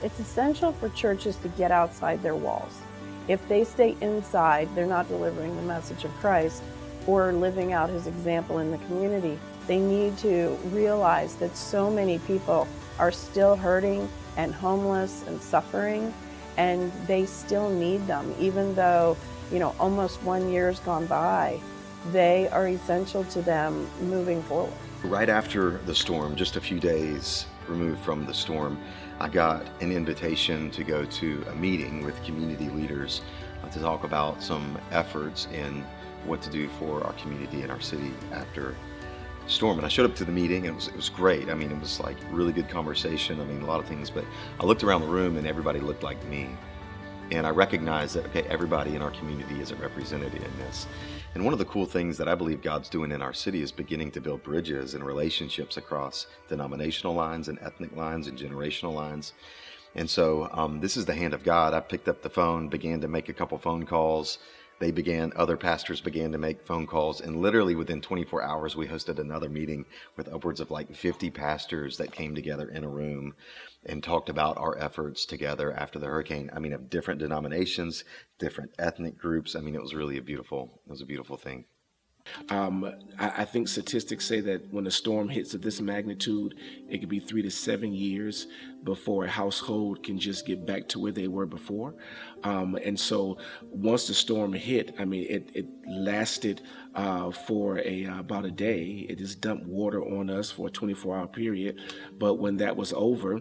It's essential for churches to get outside their walls. If they stay inside, they're not delivering the message of Christ or living out his example in the community. They need to realize that so many people are still hurting and homeless and suffering, and they still need them. Even though, almost 1 year's gone by, they are essential to them moving forward. Right after the storm, just a few days removed from the storm, I got an invitation to go to a meeting with community leaders to talk about some efforts in what to do for our community and our city after the storm. And I showed up to the meeting, and it was great. I mean, it was like really good conversation. I mean, a lot of things, but I looked around the room and everybody looked like me. And I recognized that, okay, everybody in our community is represented in this. And one of the cool things that I believe God's doing in our city is beginning to build bridges and relationships across denominational lines and ethnic lines and generational lines. And so this is the hand of God. I picked up the phone, began to make a couple phone calls. Other pastors began to make phone calls, and literally within 24 hours, we hosted another meeting with upwards of like 50 pastors that came together in a room and talked about our efforts together after the hurricane. I mean, of different denominations, different ethnic groups. I mean, it was a beautiful thing. I think statistics say that when a storm hits of this magnitude, it could be 3 to 7 years before a household can just get back to where they were before. And so once the storm hit, I mean, it lasted for about a day. It just dumped water on us for a 24-hour period. But when that was over,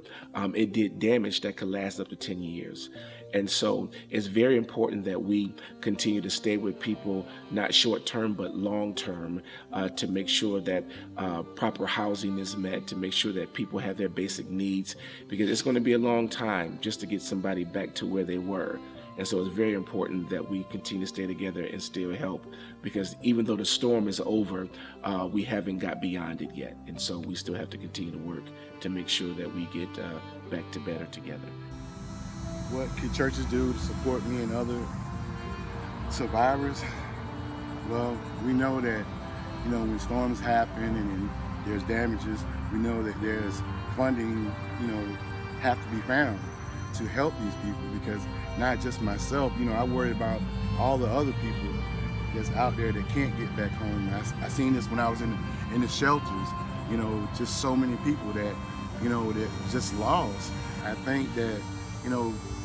it did damage that could last up to 10 years. And so it's very important that we continue to stay with people, not short-term, but long-term, to make sure that proper housing is met, to make sure that people have their basic needs, because it's going to be a long time just to get somebody back to where they were. And so it's very important that we continue to stay together and still help, because even though the storm is over, we haven't got beyond it yet. And so we still have to continue to work to make sure that we get back to better together. What can churches do to support me and other survivors? Well, we know that, when storms happen and there's damages, we know that there's funding, have to be found to help these people, because not just myself, I worry about all the other people that's out there that can't get back home. I seen this when I was in the shelters, just so many people that, that just lost. I think that,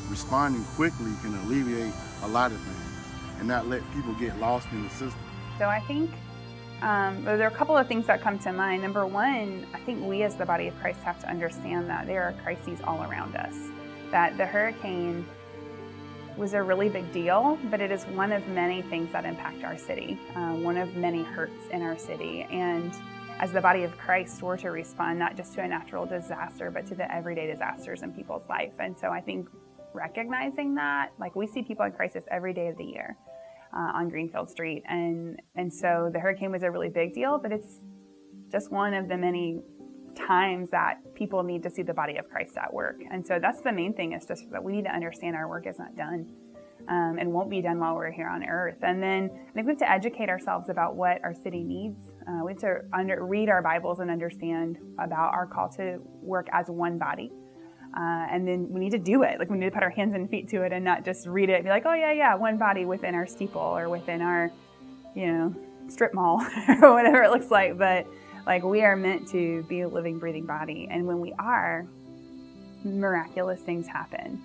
responding quickly can alleviate a lot of things and not let people get lost in the system. So I think there are a couple of things that come to mind. Number one, I think we as the body of Christ have to understand that there are crises all around us, that the hurricane was a really big deal, but it is one of many things that impact our city, one of many hurts in our city. And as the body of Christ, we're to respond not just to a natural disaster, but to the everyday disasters in people's life. And so I think recognizing that, like, we see people in crisis every day of the year on Greenfield Street. And so the hurricane was a really big deal, but it's just one of the many times that people need to see the body of Christ at work. And so that's the main thing, is just that we need to understand our work is not done and won't be done while we're here on earth. And then I think we have to educate ourselves about what our city needs. We have to read our Bibles and understand about our call to work as one body. And then we need to do it. Like, we need to put our hands and feet to it and not just read it and be like, oh yeah, one body within our steeple or within our, strip mall or whatever it looks like. But like, we are meant to be a living, breathing body. And when we are, miraculous things happen.